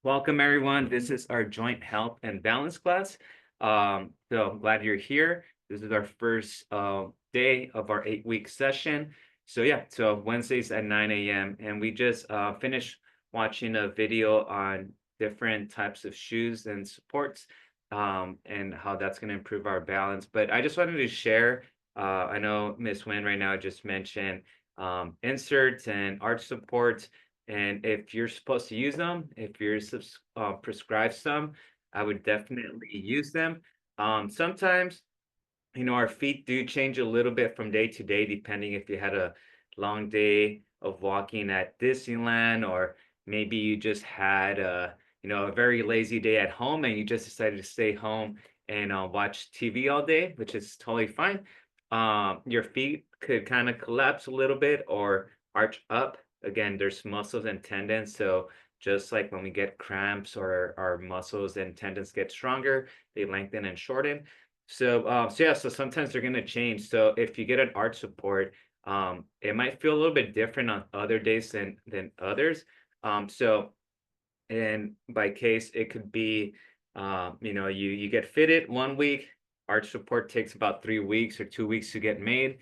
Welcome everyone. This is our joint health and balance class. So I'm glad you're here. This is our first day of our 8-week session. So yeah, so Wednesdays at 9 a.m. and we just finished watching a video on different types of shoes and supports and how that's going to improve our balance. But I just wanted to share. I know Miss Wynn right now just mentioned inserts and arch supports. And if you're supposed to use them, if you're prescribed some, I would definitely use them. Sometimes, our feet do change a little bit from day to day, depending if you had a long day of walking at Disneyland, or maybe you just had a very lazy day at home and you just decided to stay home and watch TV all day, which is totally fine. Your feet could kind of collapse a little bit or arch up. Again, there's muscles and tendons, so just like when we get cramps or our muscles and tendons get stronger, they lengthen and shorten. So yeah, so sometimes they're gonna change. So if you get an arch support, it might feel a little bit different on other days than others. So and by case, it could be, you get fitted 1 week, arch support takes about 3 weeks or 2 weeks to get made.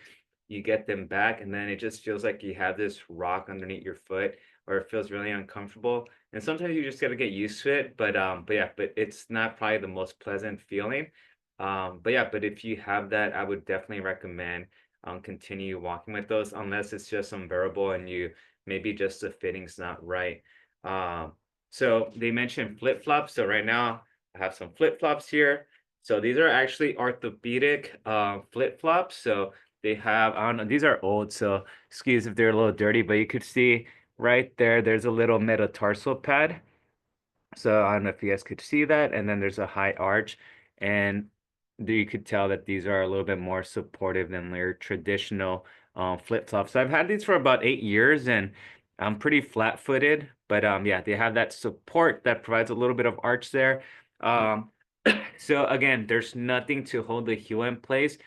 You get them back, and then it just feels like you have this rock underneath your foot, or it feels really uncomfortable. And sometimes you just gotta get used to it. But yeah, but it's not probably the most pleasant feeling. But yeah, but if you have that, I would definitely recommend continue walking with those, unless it's just unbearable and you maybe just the fitting's not right. Um, so they mentioned flip-flops. So right now I have some flip-flops here. So these are actually orthopedic flip-flops. So they have, I don't know, these are old, so excuse if they're a little dirty, but you could see right there, there's a little metatarsal pad. So I don't know if you guys could see that. And then there's a high arch. And you could tell that these are a little bit more supportive than their traditional flip-flops. So I've had these for about 8 years and I'm pretty flat-footed. But yeah, they have that support that provides a little bit of arch there. Um, so again, there's nothing to hold the heel in place.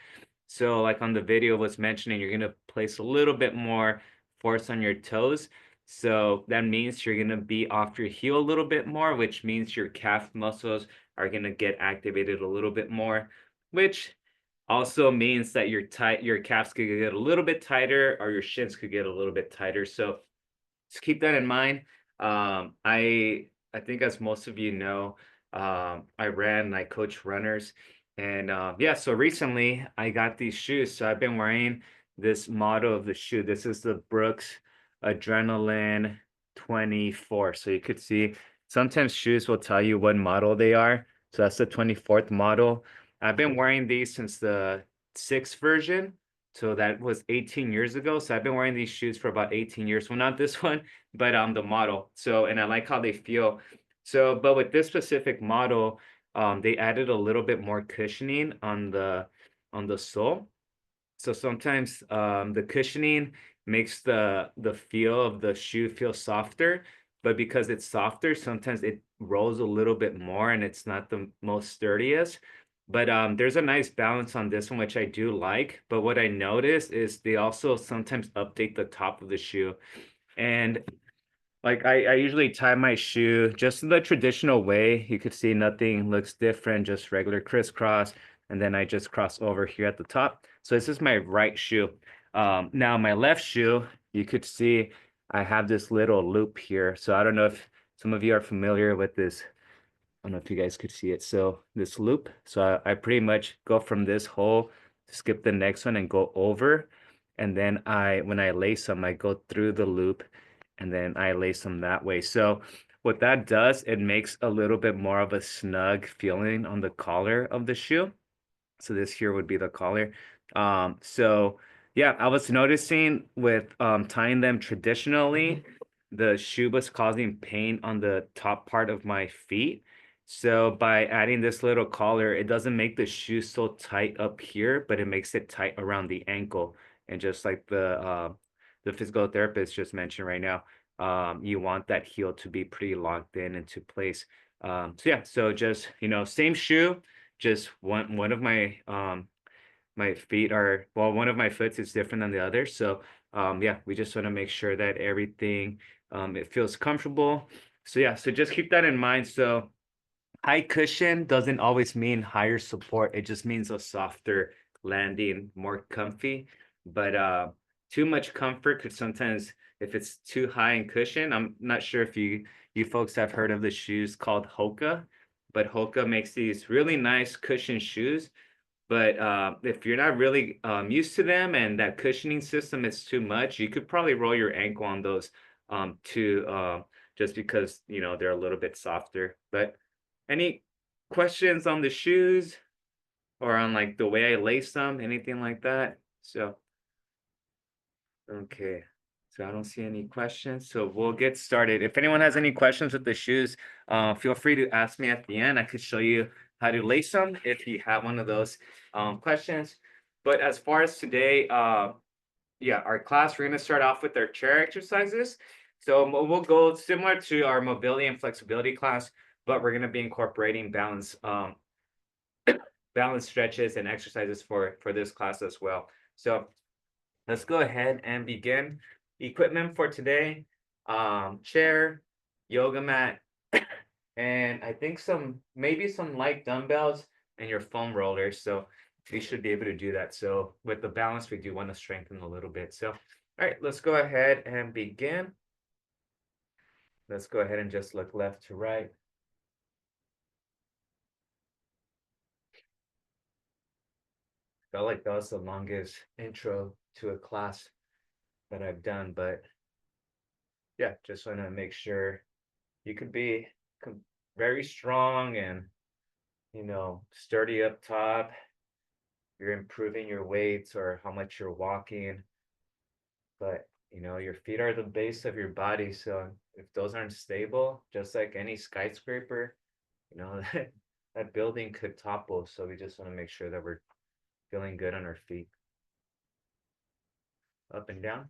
So like on the video was mentioning, you're gonna place a little bit more force on your toes. So that means you're gonna be off your heel a little bit more, which means your calf muscles are gonna get activated a little bit more, which also means that your calves could get a little bit tighter or your shins could get a little bit tighter. So just keep that in mind. I think as most of you know, I coach runners, and yeah. So recently I got these shoes. So I've been wearing this model of the shoe. This is the Brooks Adrenaline 24. So you could see sometimes shoes will tell you what model they are. So that's the 24th model. I've been wearing these since the sixth version. So that was 18 years ago. So I've been wearing these shoes for about 18 years. Well, not this one, but the model. So, and I like how they feel. So, but with this specific model, they added a little bit more cushioning on the sole. So sometimes the cushioning makes the feel of the shoe feel softer, but because it's softer, sometimes it rolls a little bit more and it's not the most sturdiest. But there's a nice balance on this one, which I do like. But what I noticed is they also sometimes update the top of the shoe. And like I usually tie my shoe just in the traditional way. You could see nothing looks different, just regular crisscross. And then I just cross over here at the top. So this is my right shoe. Now my left shoe, you could see I have this little loop here. So I don't know if some of you are familiar with this. I don't know if you guys could see it. So this loop. So I pretty much go from this hole, skip the next one and go over. And then when I lace them, I go through the loop and then I lace them that way. So what that does, it makes a little bit more of a snug feeling on the collar of the shoe. So this here would be the collar. So yeah, I was noticing with tying them traditionally, the shoe was causing pain on the top part of my feet. So by adding this little collar, it doesn't make the shoe so tight up here, but it makes it tight around the ankle. And just like the physical therapist just mentioned right now, you want that heel to be pretty locked in into place. So yeah, so just same shoe, just one of my feet are, well, one of my foots is different than the other. So yeah, we just want to make sure that everything it feels comfortable. So yeah, so just keep that in mind. So high cushion doesn't always mean higher support. It just means a softer landing, more comfy. But too much comfort could sometimes, if it's too high in cushion, I'm not sure if you folks have heard of the shoes called Hoka, but Hoka makes these really nice cushion shoes. But if you're not really used to them and that cushioning system is too much, you could probably roll your ankle on those too, just because they're a little bit softer. But any questions on the shoes or on like the way I lace them, anything like that? So, okay. So I don't see any questions. So we'll get started. If anyone has any questions with the shoes, feel free to ask me at the end. I could show you how to lace them if you have one of those questions. But as far as today, yeah, our class, we're going to start off with our chair exercises. So we'll go similar to our mobility and flexibility class, but we're going to be incorporating balance stretches and exercises for this class as well. So let's go ahead and begin. Equipment for today, chair, yoga mat, and I think maybe some light dumbbells and your foam rollers. So we should be able to do that. So with the balance, we do want to strengthen a little bit. So, all right, let's go ahead and begin. Let's go ahead and just look left to right. Felt like that was the longest intro to a class that I've done, but yeah, just want to make sure you could be very strong and sturdy up top. You're improving your weights or how much you're walking, but your feet are the base of your body. So if those aren't stable, just like any skyscraper, that building could topple. So we just want to make sure that we're feeling good on our feet. Up and down.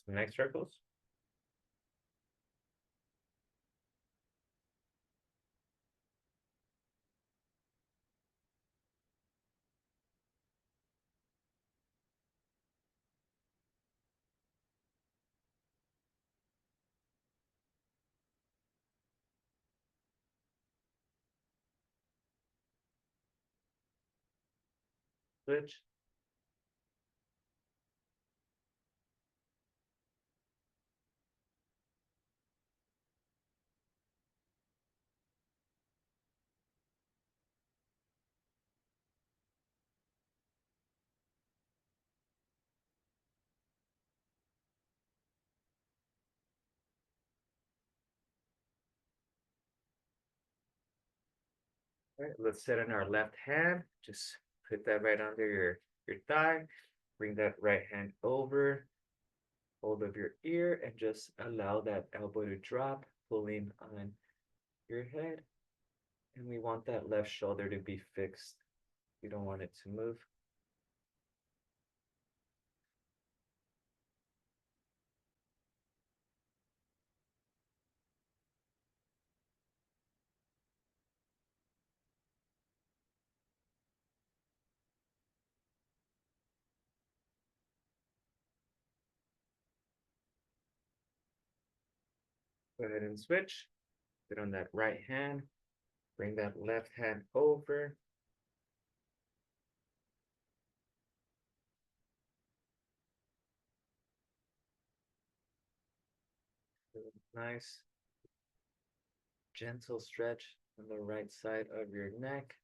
Some neck circles. Switch. All right, let's set in our left hand. Just put that right under your thigh. Bring that right hand over, hold of your ear, and just allow that elbow to drop, pulling on your head. And we want that left shoulder to be fixed. We don't want it to move. Go ahead and switch. Sit on that right hand. Bring that left hand over. Nice, gentle stretch on the right side of your neck.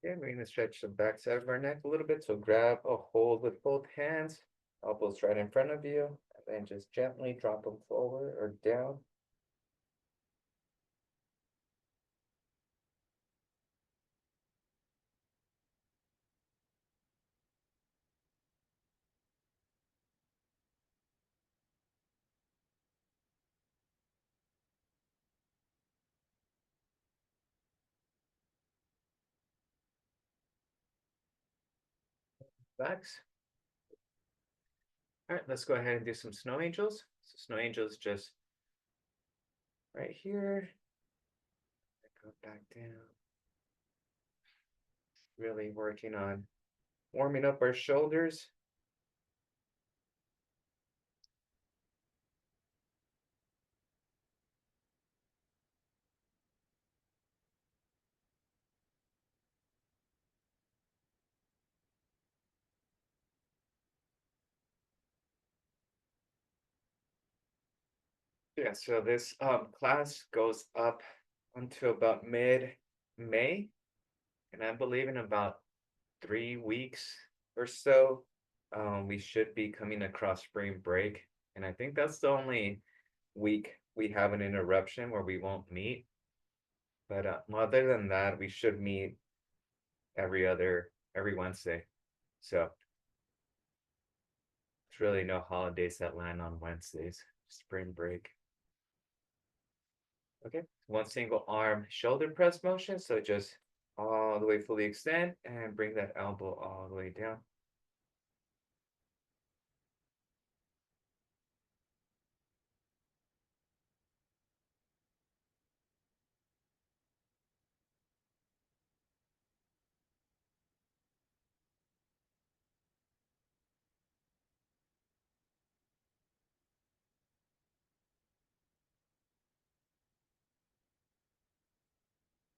Okay, we're going to stretch the back side of our neck a little bit. So grab a hold with both hands, elbows right in front of you, and then just gently drop them forward or down. backs. All right, let's go ahead and do some snow angels. So snow angels just right here. Go back down. Really working on warming up our shoulders. Yeah, so this class goes up until about mid-May, and I believe in about 3 weeks or so, we should be coming across spring break, and I think that's the only week we have an interruption where we won't meet. But other than that, we should meet every Wednesday. So it's really no holidays that land on Wednesdays. Spring break. Okay, one single arm shoulder press motion. So just all the way fully extend and bring that elbow all the way down.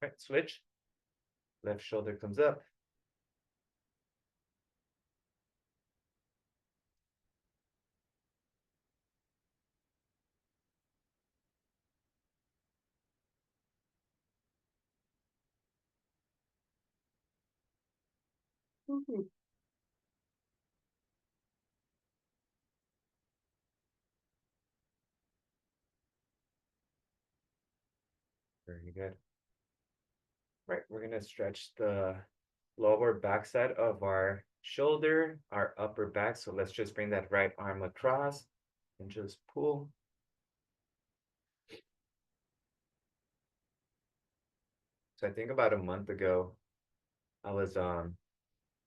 Right, switch. Left shoulder comes up. Very good. Right, we're gonna stretch the lower backside of our shoulder, our upper back. So let's just bring that right arm across and just pull. So I think about a month ago, I was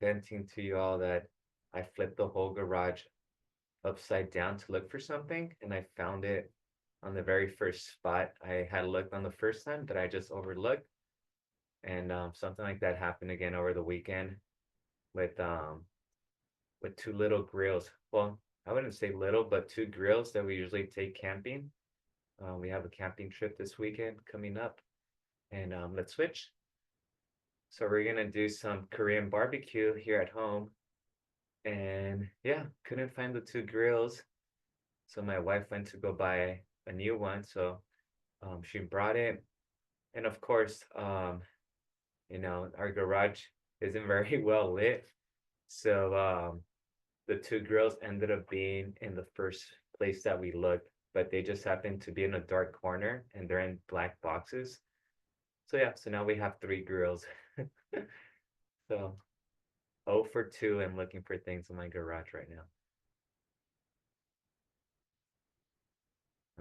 venting to you all that I flipped the whole garage upside down to look for something, and I found it on the very first spot I had looked on the first time that I just overlooked. And something like that happened again over the weekend with two little grills. Well, I wouldn't say little, but two grills that we usually take camping. We have a camping trip this weekend coming up, and let's switch. So we're gonna do some Korean barbecue here at home, and yeah, couldn't find the two grills, so my wife went to go buy a new one. So she brought it, and of course, our garage isn't very well lit, so the two grills ended up being in the first place that we looked, but they just happened to be in a dark corner and they're in black boxes. So yeah, so now we have three grills. So 0 for 2 and looking for things in my garage right now.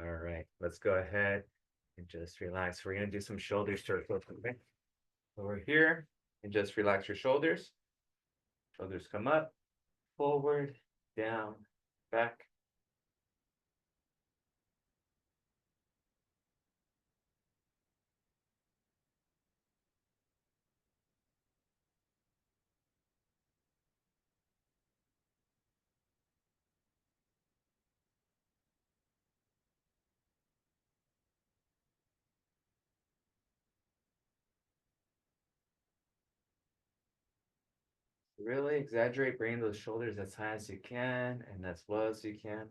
All right, let's go ahead and just relax. We're gonna do some shoulder circles. Okay? Over here and just relax your shoulders. Shoulders come up, forward, down, back. Really exaggerate bringing those shoulders as high as you can and as low as you can.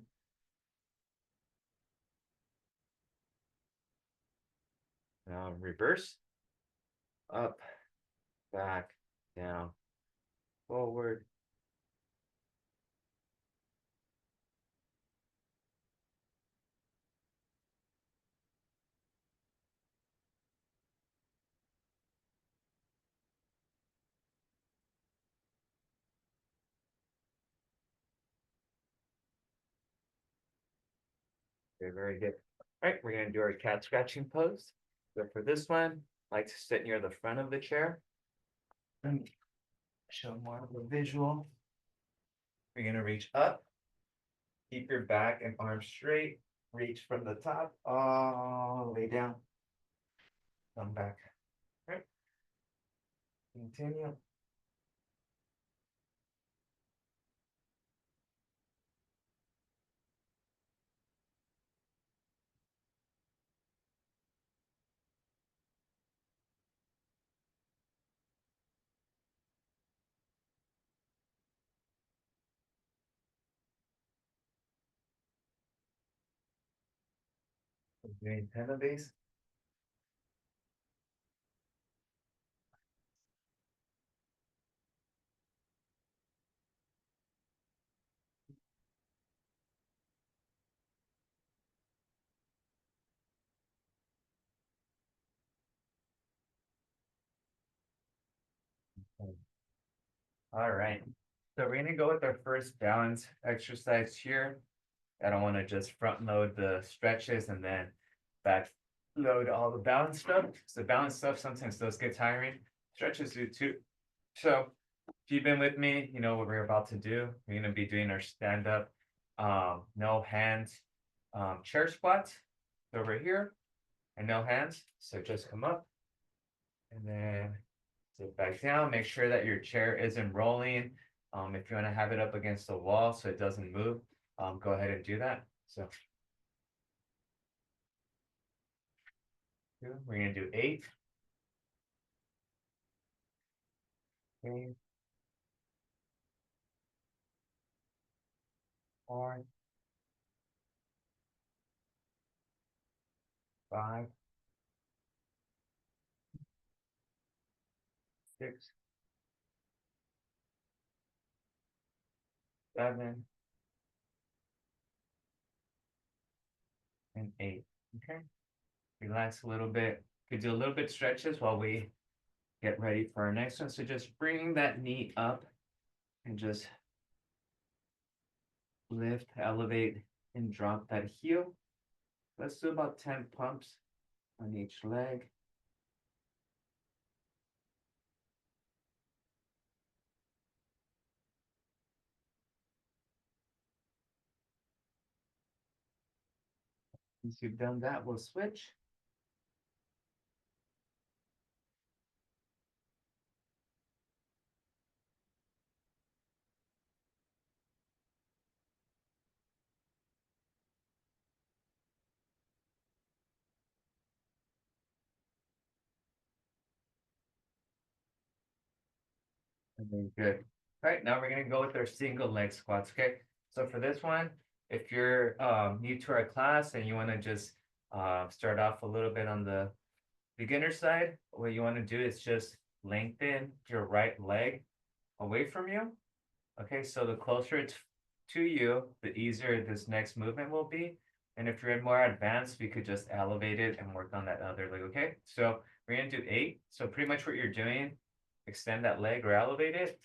Now reverse, up, back, down, forward. Okay, very good. All right, we're gonna do our cat scratching pose. So for this one, I like to sit near the front of the chair. Let me show more of a visual. We're gonna reach up, keep your back and arms straight, reach from the top all the way down, come back. All right, continue. Doing 10 of these. All right. So we're gonna go with our first balance exercise here. I don't want to just front load the stretches and then back load all the balance stuff. So balance stuff, sometimes those get tiring. Stretches do too. So if you've been with me, you know what we're about to do. We're gonna be doing our stand-up, no hands, chair squats over here, and no hands. So just come up and then sit back down. Make sure that your chair isn't rolling. If you want to have it up against the wall so it doesn't move, go ahead and do that. So we're gonna do 8. 3, 4, 5, 6, 7, and 8. Okay. Relax a little bit. Could do a little bit stretches while we get ready for our next one. So just bring that knee up and just lift, elevate, and drop that heel. Let's do about 10 pumps on each leg. Once you've done that, we'll switch. And then good. All right, now we're gonna go with our single leg squats. Okay. So for this one, if you're new to our class and you want to just start off a little bit on the beginner side, what you want to do is just lengthen your right leg away from you. Okay, so the closer it's to you, the easier this next movement will be. And if you're more advanced, we could just elevate it and work on that other leg. Okay, so we're gonna do 8. So pretty much what you're doing, extend that leg or elevate it,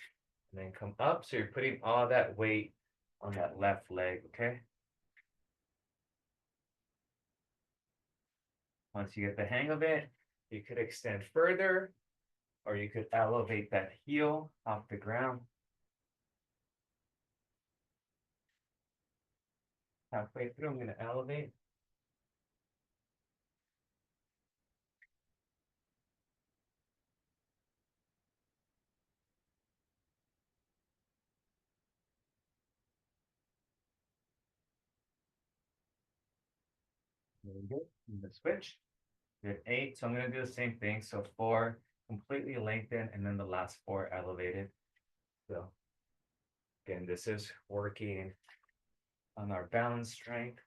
and then come up. So you're putting all that weight on that left leg. Okay. Once you get the hang of it, you could extend further, or you could elevate that heel off the ground. Halfway through, I'm going to elevate. There we go. I'm going to switch. Did 8, so I'm going to do the same thing. So 4 completely lengthened, and then the last 4 elevated. So again, this is working on our balance strength.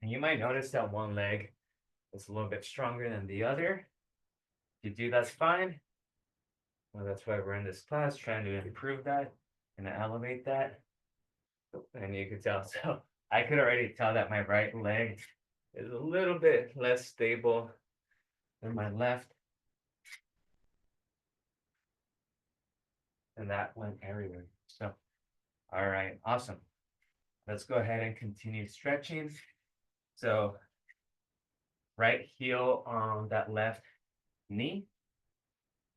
And you might notice that one leg is a little bit stronger than the other. If you do, that's fine. Well, that's why we're in this class, trying to improve that and elevate that. And you can tell, so I could already tell that my right leg is a little bit less stable than my left. And that went everywhere. So, all right, awesome. Let's go ahead and continue stretching. So, right heel on that left knee.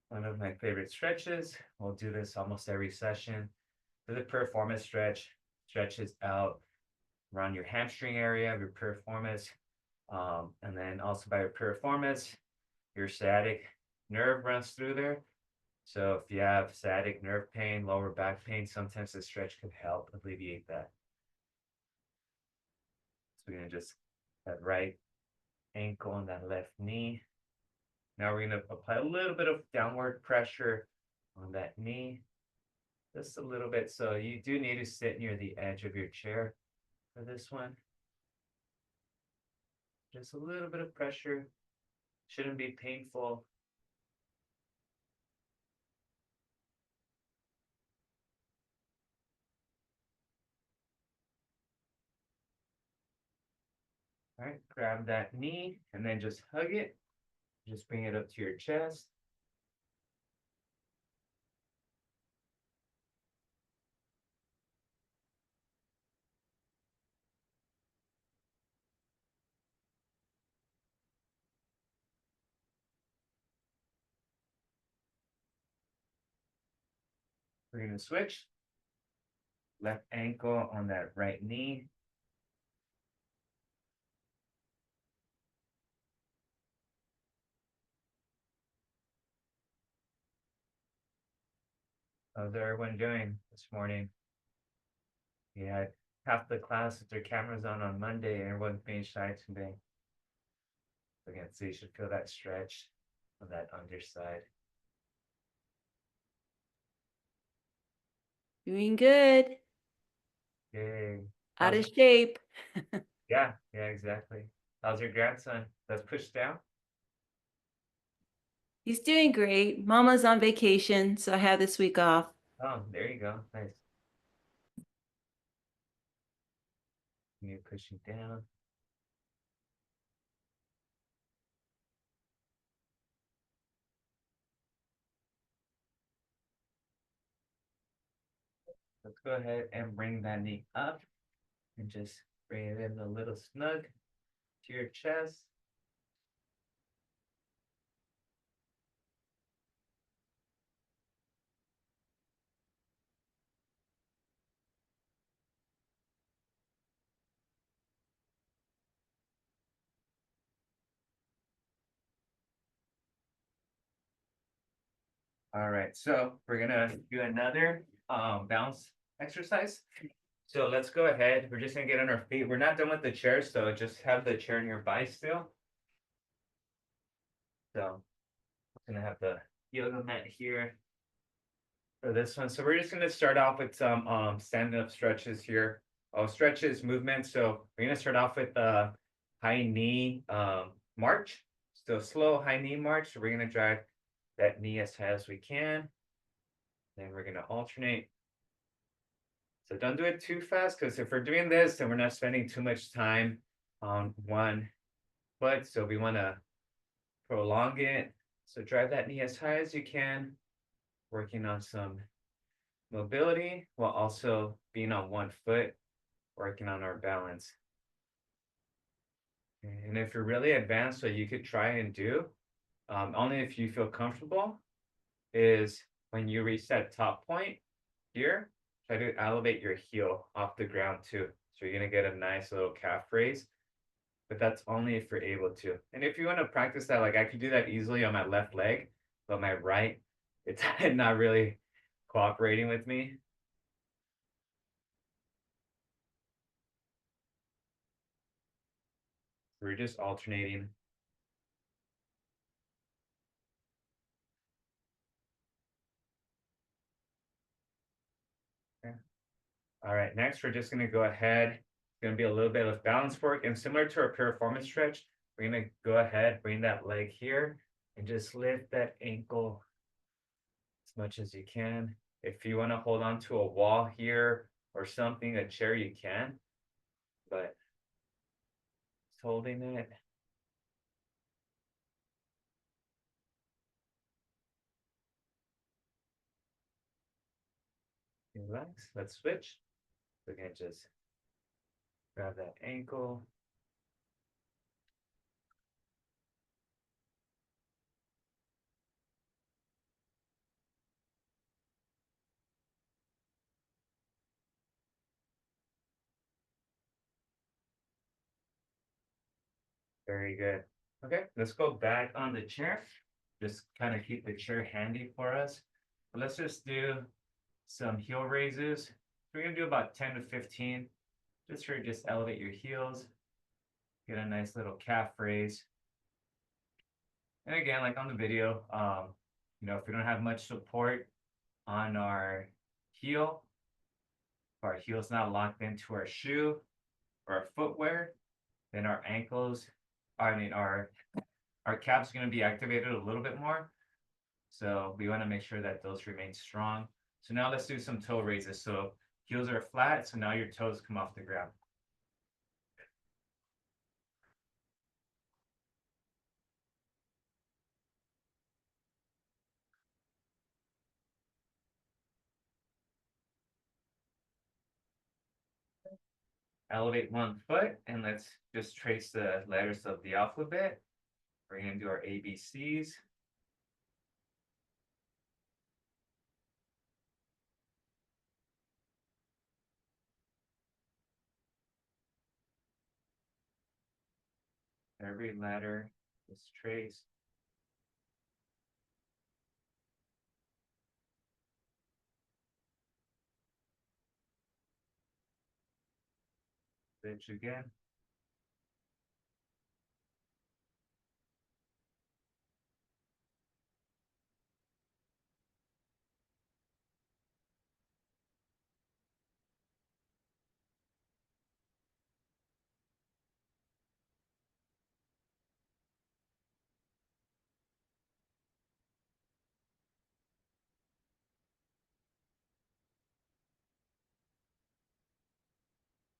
One of my favorite stretches. We'll do this almost every session. For the piriformis stretch, stretches out around your hamstring area of your piriformis. And then also by your piriformis, your sciatic nerve runs through there. So if you have sciatic nerve pain, lower back pain, sometimes the stretch could help alleviate that. So we're gonna just that right ankle and that left knee. Now we're gonna apply a little bit of downward pressure on that knee, just a little bit. So you do need to sit near the edge of your chair for this one. Just a little bit of pressure, shouldn't be painful. All right, grab that knee and then just hug it. Just bring it up to your chest. We're gonna switch. Left ankle on that right knee. How's everyone doing this morning? We had half the class with their cameras on Monday, and everyone's being shy today. Again, so you should feel that stretch on that underside. Doing good. Yay. Out of shape. Yeah, exactly. How's your grandson? Let's push down. He's doing great. Mama's on vacation, so I have this week off. Oh, there you go. Nice. You're pushing down. Let's go ahead and bring that knee up and just bring it in a little snug to your chest. All right, so we're gonna do another bounce exercise. So let's go ahead. We're just gonna get on our feet. We're not done with the chair, so just have the chair nearby still. So I'm gonna have the yoga mat here for this one. So we're just gonna start off with some standing up stretches here. Oh, stretches, movement. So we're gonna start off with the high knee march. So slow high knee march. So we're gonna drive that knee as high as we can. Then we're gonna alternate. So don't do it too fast, because if we're doing this, then we're not spending too much time on one foot. So we want to prolong it. So drive that knee as high as you can, working on some mobility while also being on one foot, working on our balance. And if you're really advanced, what you could try and do, only if you feel comfortable, is when you reach that top point here, try to elevate your heel off the ground too. So you're gonna get a nice little calf raise, but that's only if you're able to. And if you want to practice that, like I could do that easily on my left leg, but my right, it's not really cooperating with me. We're just alternating. Okay. All right, next we're just gonna go ahead. It's gonna be a little bit of balance work, and similar to our piriformis stretch, we're gonna go ahead, bring that leg here, and just lift that ankle as much as you can. If you want to hold on to a wall here or something, a chair, you can, but just holding it. Relax. Let's switch. We're gonna just grab that ankle. Very good. Okay, let's go back on the chair. Just kind of keep the chair handy for us. Let's just do some heel raises. We're gonna do about 10 to 15. Just for just elevate your heels, get a nice little calf raise. And again, like on the video, if we don't have much support on our heel, if our heel's not locked into our shoe or our footwear, then our ankles, our calf's going to be activated a little bit more. So we want to make sure that those remain strong. So now let's do some toe raises. So heels are flat, so now your toes come off the ground. Elevate one foot, and let's just trace the letters of the alphabet. We're going to do our ABCs. Every letter is traced. Stitch again.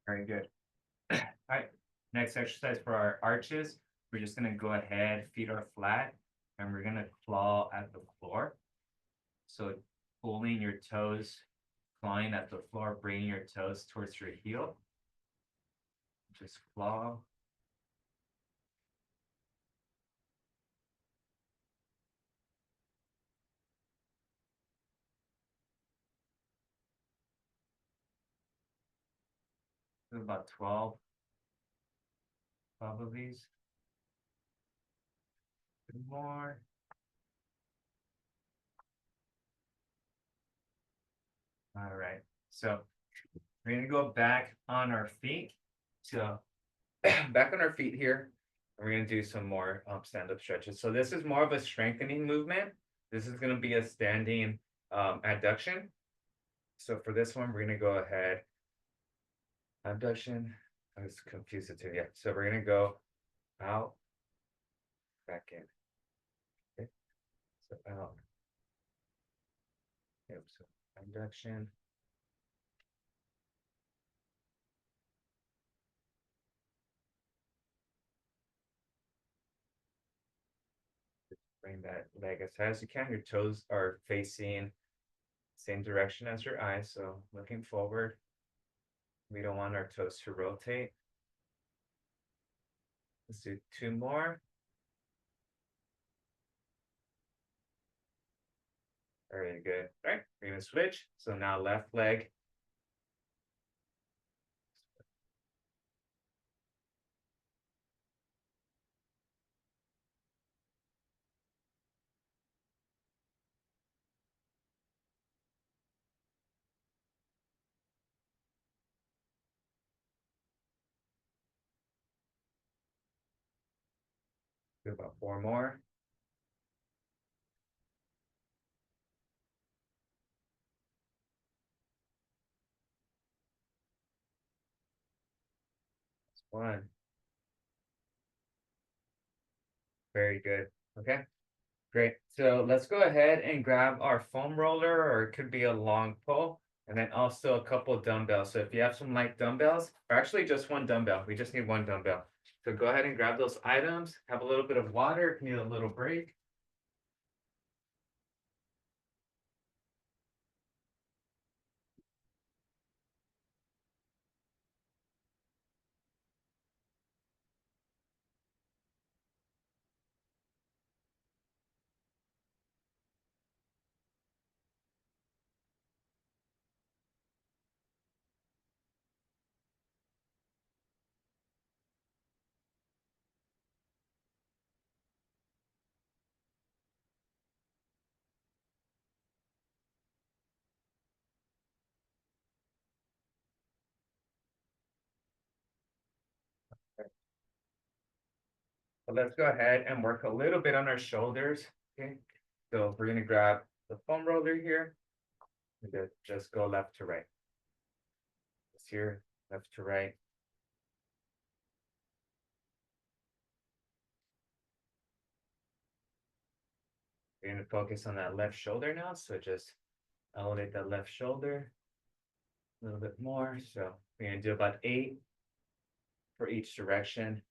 Very good. All right. Next exercise for our arches. We're just going to go ahead, feet are flat, and we're going to claw at the floor. So pulling your toes, clawing at the floor, bringing your toes towards your heel. Just claw. Do about 12 of these. Two more. All right. So we're going to go back on our feet. So back on our feet here. We're going to do some more stand-up stretches. So this is more of a strengthening movement. This is going to be a standing adduction. So for this one, we're going to go ahead. Abduction. I was confused it too. Yeah. So we're going to go out, back in. Okay. So out. Yep. So abduction. Bring that leg as high as you can. Your toes are facing same direction as your eyes. So looking forward. We don't want our toes to rotate. Let's do two more. Very good. All right, we're gonna switch. So now left leg. Do about four more. One. Very good. Okay, great. So let's go ahead and grab our foam roller, or it could be a long pole, and then also a couple of dumbbells. So if you have some light dumbbells, or actually just one dumbbell, we just need one dumbbell. So go ahead and grab those items, have a little bit of water if you need a little break. But let's go ahead and work a little bit on our shoulders. Okay. So we're gonna grab the foam roller here. And just go left to right. It's here, left to right. We're gonna focus on that left shoulder now. So just elevate that left shoulder a little bit more. So we're gonna do about 8 for each direction.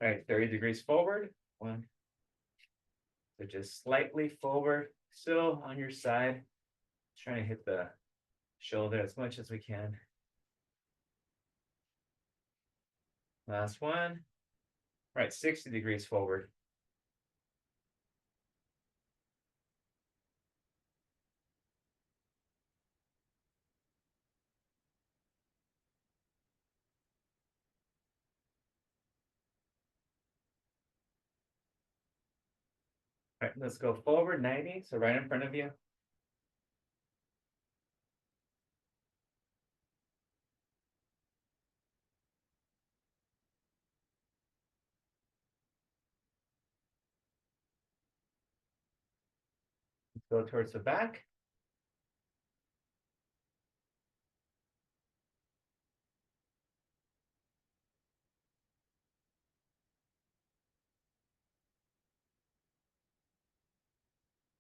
All right, 30 degrees forward. 1. So just slightly forward, still on your side. Trying to hit the shoulder as much as we can. Last one. All right, 60 degrees forward. All right, let's go forward 90. So right in front of you. Go towards the back.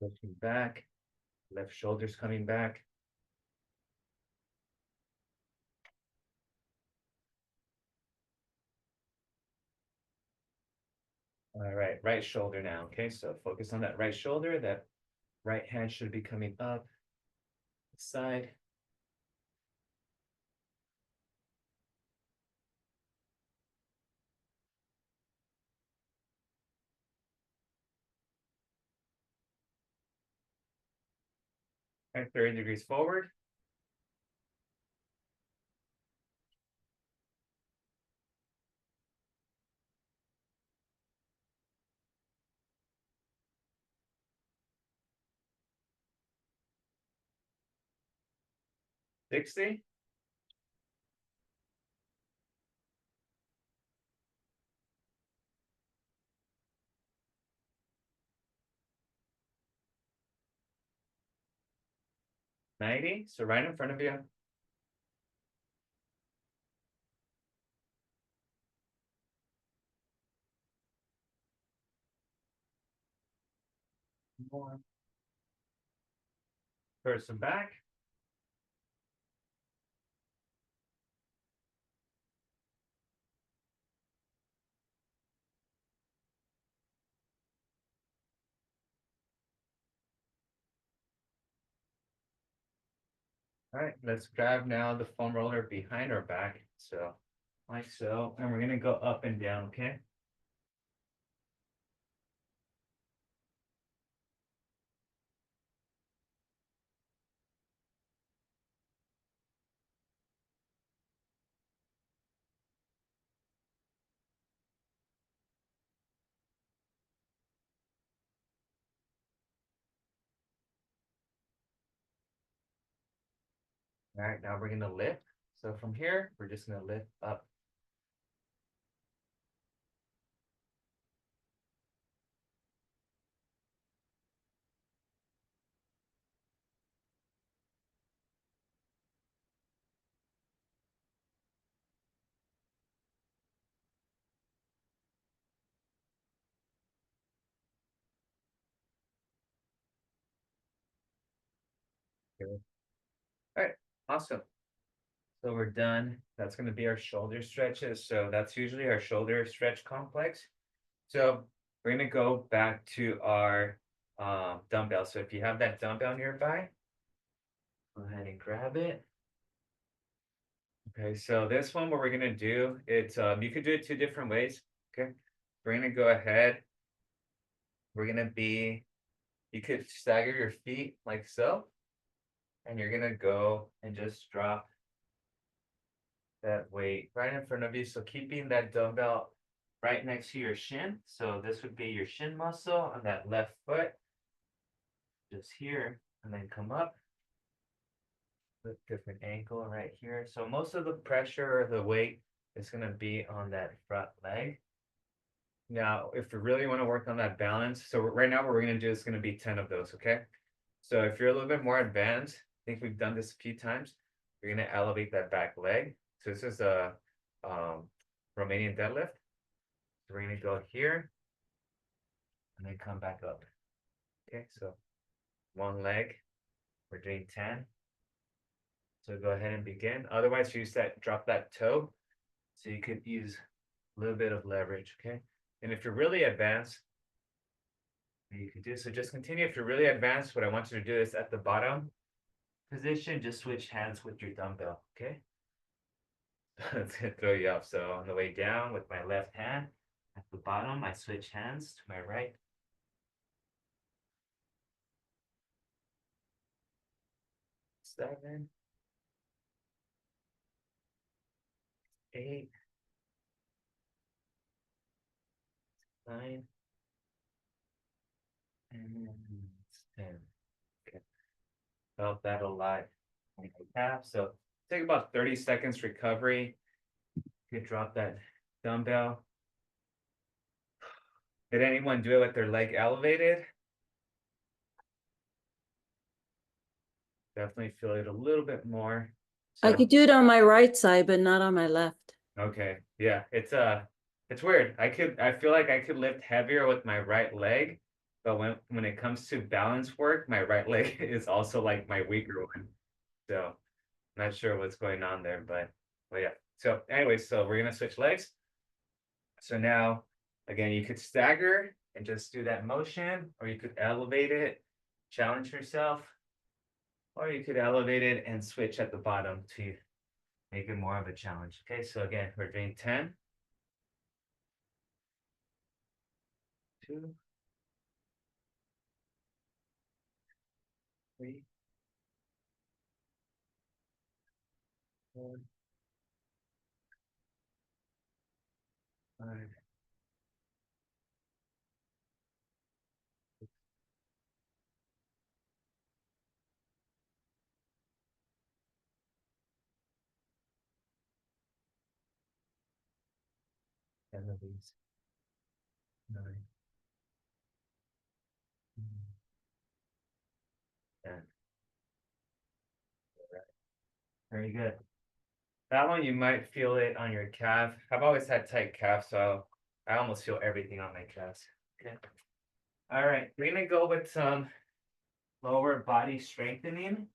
Looking back. Left shoulder's coming back. All right, right shoulder now. Okay, so focus on that right shoulder. That right hand should be coming up the side. All right, 30 degrees forward. Sixty. $90. So right in front of you. More. Person back. All right, let's grab now the foam roller behind our back. So, like so, and we're gonna go up and down, okay? All right, now we're gonna lift. So from here, we're just gonna lift up. Good. All right, awesome. So we're done. That's gonna be our shoulder stretches. So that's usually our shoulder stretch complex. So we're gonna go back to our dumbbell. So if you have that dumbbell nearby, go ahead and grab it. Okay, so this one, what we're gonna do, it's you could do it 2 different ways. Okay, we're gonna go ahead. We're gonna be, you could stagger your feet like so, and you're gonna go and just drop that weight right in front of you. So keeping that dumbbell right next to your shin. So this would be your shin muscle on that left foot, just here, and then come up. a different angle right here. So most of the pressure or the weight is gonna be on that front leg. Now, if we really want to work on that balance, so right now what we're gonna do is gonna be 10 of those, okay? So if you're a little bit more advanced, I think we've done this a few times, you're gonna elevate that back leg. So this is a Romanian deadlift. So we're gonna go here and then come back up. Okay, so one leg, we're doing 10. So go ahead and begin. Otherwise, use that, drop that toe. So you could use a little bit of leverage, okay? And if you're really advanced, you could do so. Just continue. If you're really advanced, what I want you to do is at the bottom position, just switch hands with your dumbbell, okay? It's gonna throw you off. So on the way down with my left hand, at the bottom, I switch hands to my right. 7, 8, 9, and 10. Okay. Felt that a lot on my calf. So take about 30 seconds recovery. You could drop that dumbbell. Did anyone do it with their leg elevated? Definitely feel it a little bit more. I So, could do it on my right side, but not on my left. okay, yeah, it's weird. I feel like I could lift heavier with my right leg, but when it comes to balance work, my right leg is also like my weaker one. So, not sure what's going on there, but yeah. So, anyway, so we're gonna switch legs. So now, again, you could stagger and just do that motion, or you could elevate it, challenge yourself, or you could elevate it and switch at the bottom to make it more of a challenge. Okay, so again, we're doing 10, 2, 3, 4, 5, 10 of these, 9, 10. All right. Very good. That one you might feel it on your calf. I've always had tight calves, so I almost feel everything on my calves. Okay. All right, we're gonna go with some lower body strengthening.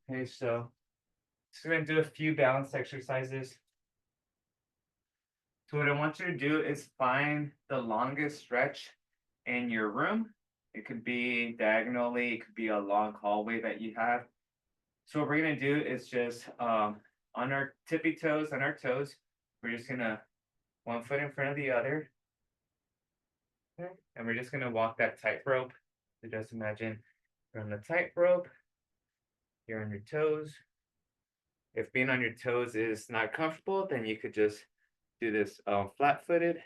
Okay, so just gonna do a few balance exercises. So what I want you to do is find the longest stretch in your room. It could be diagonally, it could be a long hallway that you have. So what we're gonna do is just on our tippy toes, on our toes, we're just gonna one foot in front of the other. Okay. And we're just gonna walk that tightrope. So just imagine you're on the tightrope, you're on your toes. If being on your toes is not comfortable, then you could just do this flat-footed.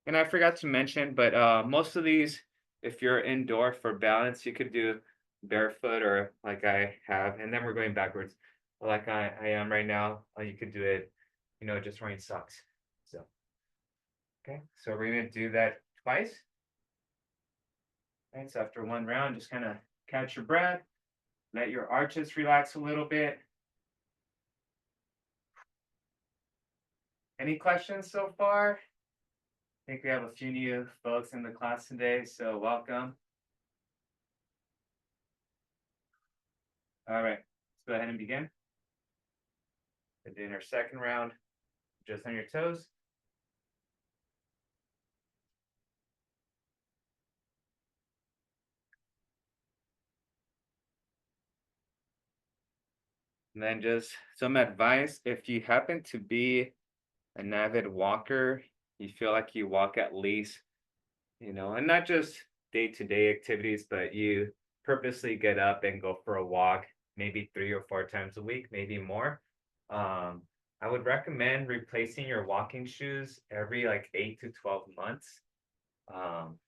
And I forgot to mention, but most of these, if you're indoor for balance, you could do barefoot or like I have, and then we're going backwards, like I am right now. You could do it, just wearing socks. So, okay, so we're gonna do that twice. And so after one round, just kind of catch your breath, let your arches relax a little bit. Any questions so far? I think we have a few new folks in the class today, so welcome. All right, let's go ahead and begin. We're doing our second round, just on your toes. And then just some advice, if you happen to be an avid walker, you feel like you walk at least, and not just day-to-day activities, but you purposely get up and go for a walk, maybe 3 or 4 times a week, maybe more. I would recommend replacing your walking shoes every like 8 to 12 months. Um,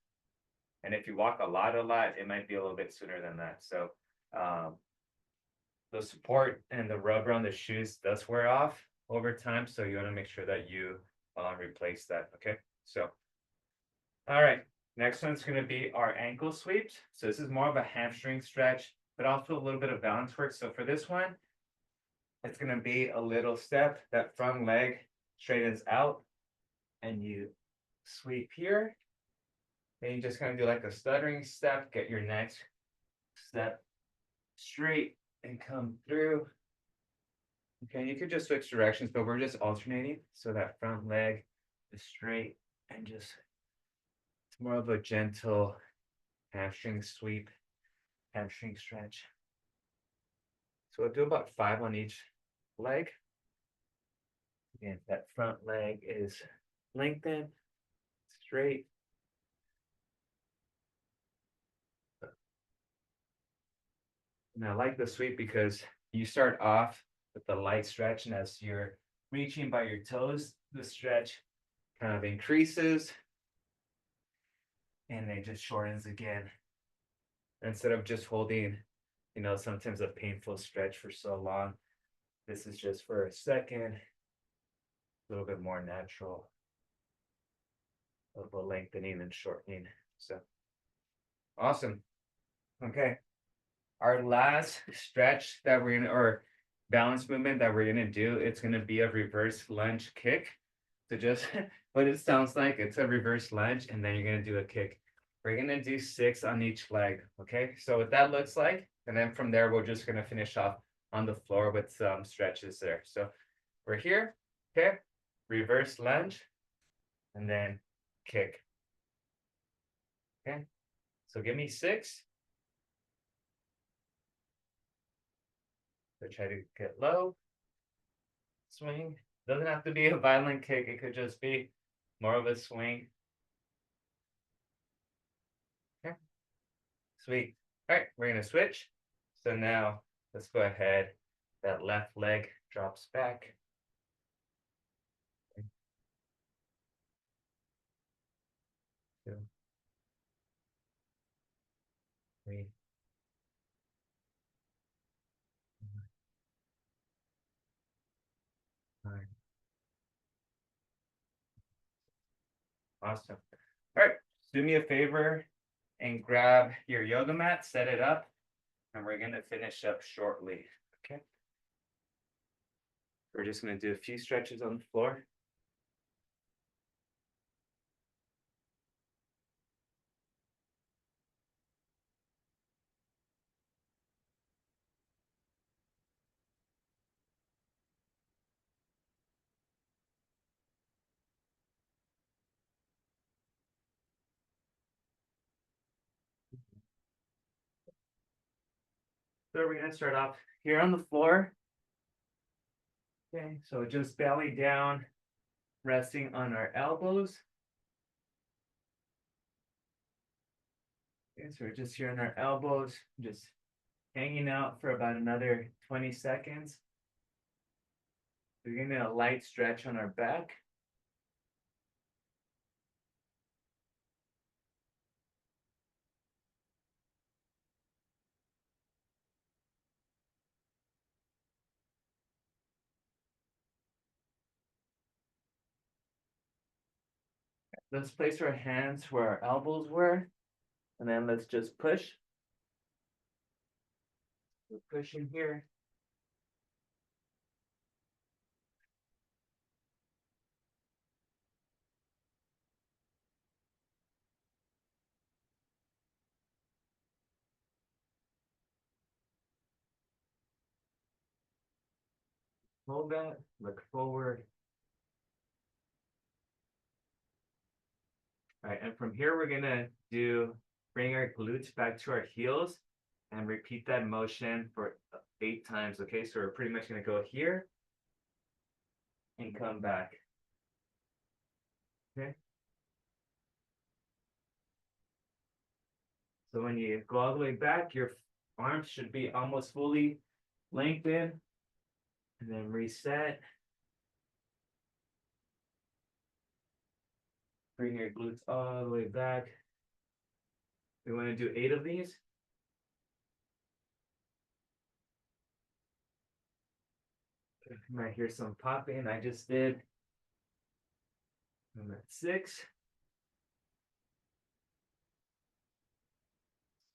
And if you walk a lot, it might be a little bit sooner than that. So the support and the rubber on the shoes does wear off over time. So you want to make sure that you replace that. Okay. So, all right. Next one's going to be our ankle sweeps. So this is more of a hamstring stretch, but also a little bit of balance work. So for this one, it's going to be a little step. That front leg straightens out and you sweep here. Then you just kind of do like a stuttering step, get your next step straight and come through. Okay, you could just switch directions, but we're just alternating. So that front leg is straight and just, it's more of a gentle hamstring sweep, hamstring stretch. So we'll do about 5 on each leg. Again, that front leg is lengthened, straight. And I like the sweep because you start off with the light stretch, and as you're reaching by your toes, the stretch kind of increases and it just shortens again. Instead of just holding, sometimes a painful stretch for so long, this is just for a second, a little bit more natural of a lengthening and shortening. So awesome. Okay. Our last stretch that we're gonna, or balance movement that we're gonna do, it's gonna be a reverse lunge kick. So just what it sounds like, it's a reverse lunge, and then you're gonna do a kick. We're gonna do 6 on each leg. Okay, so what that looks like, and then from there we're just gonna finish off on the floor with some stretches there. So we're here, okay, reverse lunge, and then kick. Okay, so give me 6. So try to get low, swing. Doesn't have to be a violent kick, it could just be more of a swing. Okay, sweet. All right, we're gonna switch. So now let's go ahead. That left leg drops back. 2, 3, 9. Awesome. All right, do me a favor and grab your yoga mat, set it up, and we're gonna finish up shortly. Okay. We're just gonna do a few stretches on the floor. So we're gonna start off here on the floor. Okay, so just belly down, resting on our elbows. Okay, so we're just here on our elbows, just hanging out for about another 20 seconds. We're getting a light stretch on our back. Let's place our hands where our elbows were, and then let's just push. We're pushing here. Hold that, look forward. All right, and from here, we're gonna bring our glutes back to our heels and repeat that motion for 8 times, okay? So we're pretty much gonna go here and come back, okay? So when you go all the way back, your arms should be almost fully lengthened, and then reset. Bring your glutes all the way back. We want to do 8 of these. You might hear some popping. I just did. I'm at 6,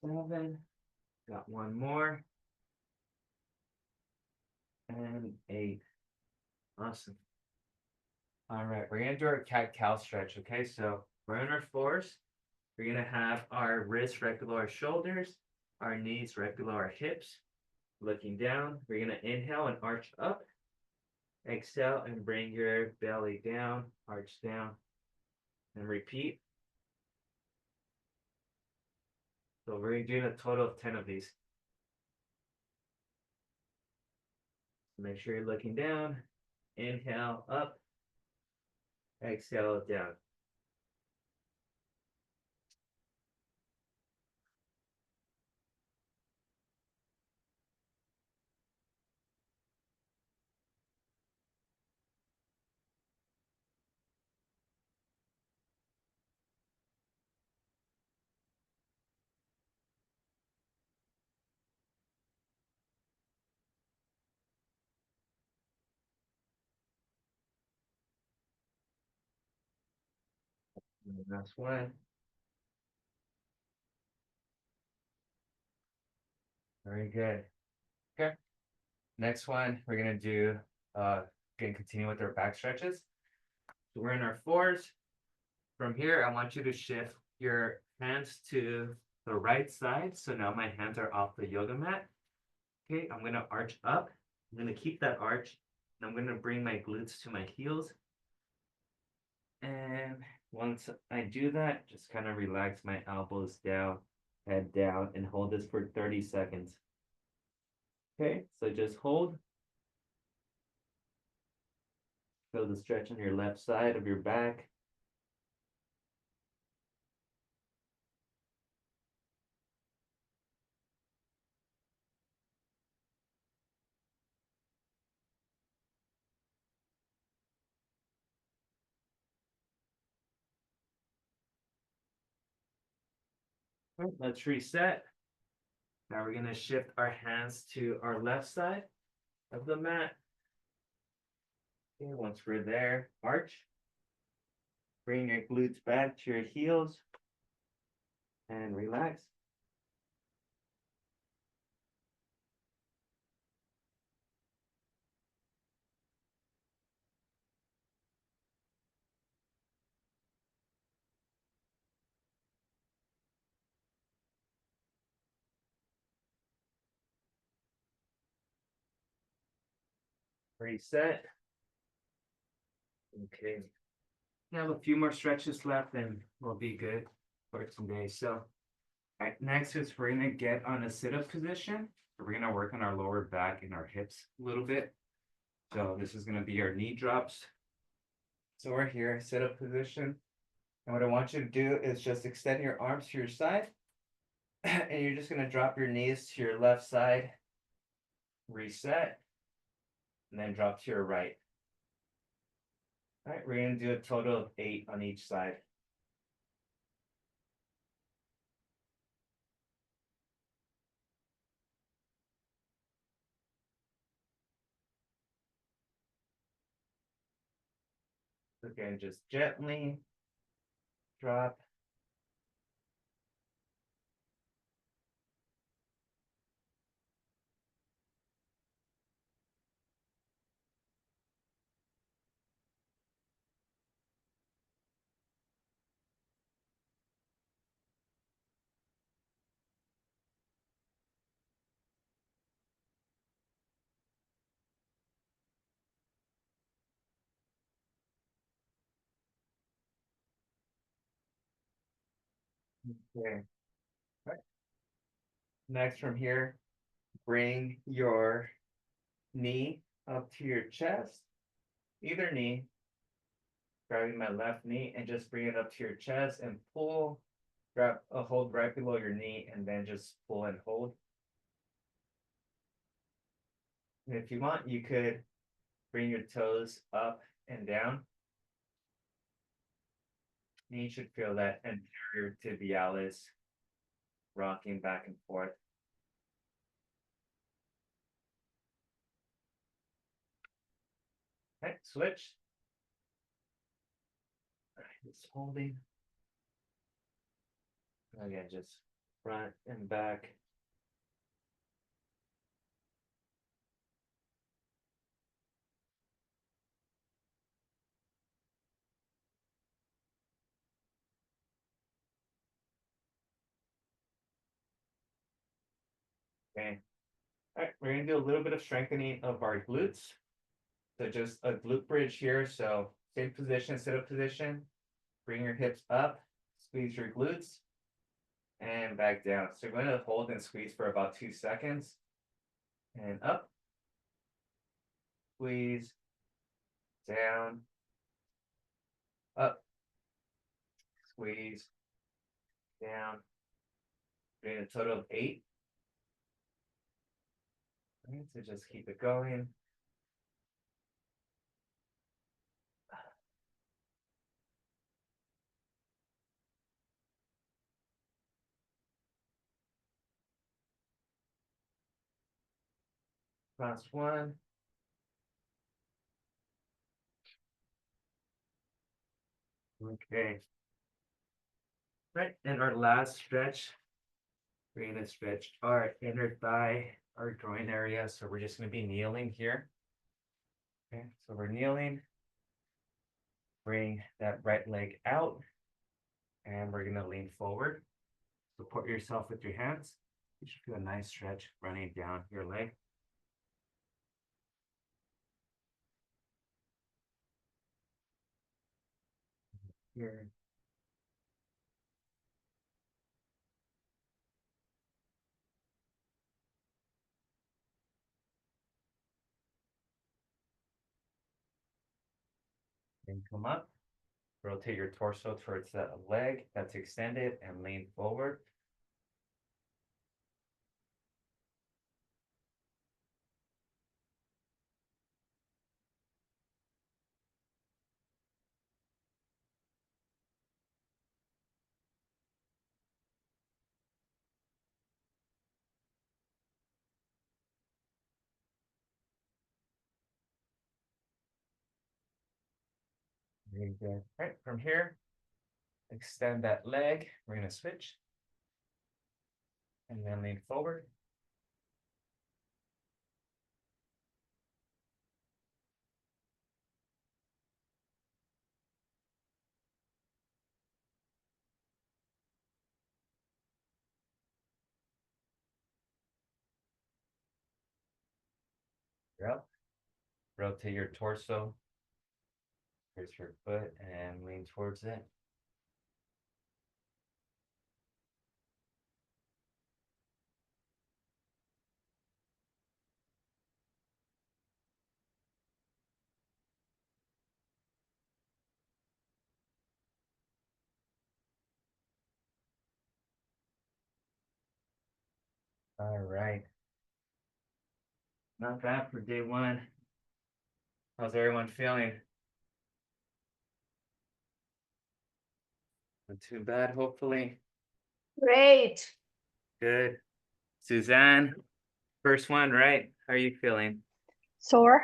7. Got one more. And 8. Awesome. All right, we're gonna do our cat-cow stretch, okay? So we're on our floors. We're gonna have our wrists right below our shoulders, our knees right below our hips. Looking down, we're gonna inhale and arch up. Exhale and bring your belly down, arch down, and repeat. So we're doing a total of 10 of these. Make sure you're looking down. Inhale up. Exhale down. And the last one. Very good. Okay. Next one, we're gonna do gonna continue with our back stretches. So we're in our fours. From here, I want you to shift your hands to the right side. So now my hands are off the yoga mat. Okay, I'm gonna arch up. I'm gonna keep that arch. And I'm gonna bring my glutes to my heels. And once I do that, just kind of relax my elbows down, head down, and hold this for 30 seconds. Okay, so just hold. Feel the stretch on your left side of your back. All right, let's reset. Now we're gonna shift our hands to our left side of the mat. Okay, once we're there, arch. Bring your glutes back to your heels and relax. Reset. Okay. We have a few more stretches left and we'll be good for today. So, all right, next is we're gonna get on a sit-up position. We're gonna work on our lower back and our hips a little bit. So this is gonna be our knee drops. So we're here, sit-up position. And what I want you to do is just extend your arms to your side. And you're just gonna drop your knees to your left side, reset, and then drop to your right. All right, we're gonna do a total of 8 on each side. Again, just gently drop. Okay. All right. Next from here, bring your knee up to your chest, either knee, grabbing my left knee and just bring it up to your chest and pull, grab a hold right below your knee and then just pull and hold. And if you want, you could bring your toes up and down. And you should feel that anterior tibialis rocking back and forth. Okay, switch. All right, just holding. Again, just front and back. Okay. All right, we're gonna do a little bit of strengthening of our glutes. So just a glute bridge here. So same position, sit up position. Bring your hips up, squeeze your glutes, and back down. So you're going to hold and squeeze for about 2 seconds. And up, squeeze, down, up, squeeze, down. Doing a total of 8. Right, so just keep it going. Last one. Okay. Right, and our last stretch, we're gonna stretch our inner thigh, our groin area. So we're just gonna be kneeling here. Okay, so we're kneeling. Bring that right leg out, and we're gonna lean forward. Support yourself with your hands. You should feel a nice stretch running down your leg. Here. And come up. Rotate your torso towards that leg that's extended and lean forward. Very good. All right, from here, extend that leg. We're going to switch. And then lean forward. You're up. Rotate your torso. Here's your foot and lean towards it. All right. Not bad for day one. How's everyone feeling? Not too bad, hopefully. Great. Good. Suzanne, first one, right? How are you feeling? Sore.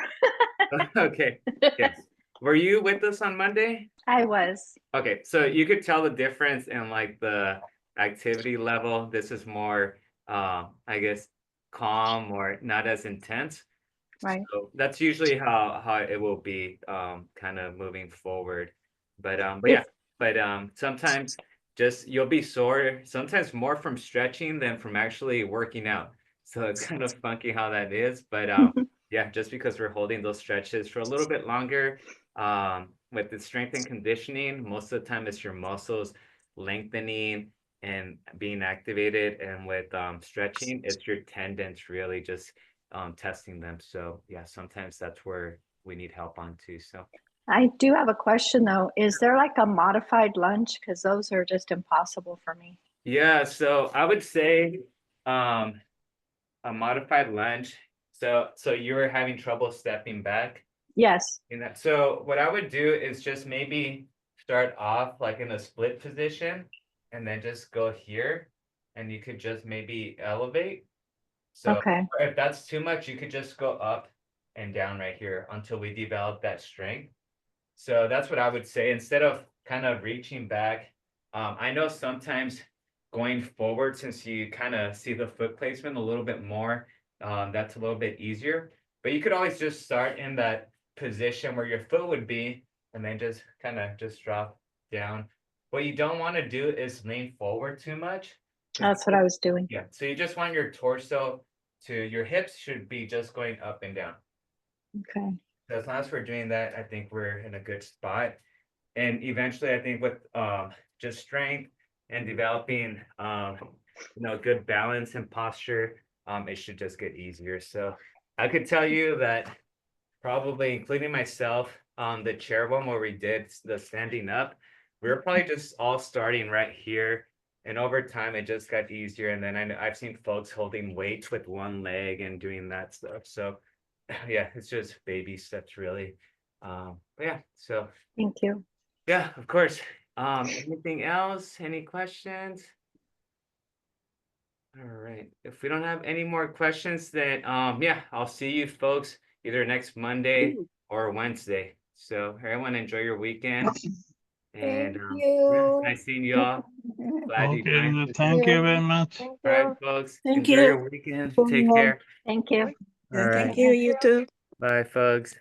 Okay. Yes. Were you with us on Monday? I was. Okay, so you could tell the difference in like the activity level. This is more, I guess, calm or not as intense. Right. So that's usually how it will be, kind of moving forward. But yeah, but sometimes just you'll be sore, sometimes more from stretching than from actually working out. So it's kind of funky how that is. But yeah, just because we're holding those stretches for a little bit longer, with the strength and conditioning, most of the time it's your muscles lengthening and being activated. And with stretching, it's your tendons really just testing them. So yeah, sometimes that's where we need help on too. So I do have a question though. Is there like a modified lunge? Because those are just impossible for me. yeah, so I would say um a modified lunge. So you're having trouble stepping back Yes. in that. So what I would do is just maybe start off like in a split position and then just go here and you could just maybe elevate. So Okay. if that's too much, you could just go up and down right here until we develop that strength. So that's what I would say, instead of kind of reaching back. I know sometimes going forward, since you kind of see the foot placement a little bit more, that's a little bit easier. But you could always just start in that position where your foot would be, and then just kind of just drop down. What you don't want to do is lean forward too much. That's what I was doing. Yeah, so you just want your torso to your hips should be just going up and down. Okay. So as long as we're doing that, I think we're in a good spot. And eventually, I think with just strength and developing good balance and posture, it should just get easier. So I could tell you that probably, including myself, the chair one where we did the standing up, we were probably just all starting right here. And over time, it just got easier. And then I've seen folks holding weights with one leg and doing that stuff. So yeah, it's just baby steps really. But yeah, so Thank you. yeah, of course. Anything else? Any questions? All right. If we don't have any more questions, then yeah, I'll see you folks either next Monday or Wednesday. So everyone enjoy your weekend. And Thank yeah, you. nice seeing you all. Glad you joined. Okay, thank you very much. Thank All right, you. folks. Thank Enjoy you. your weekend. Take care. Thank you. All right. Thank you, you too. Bye, folks.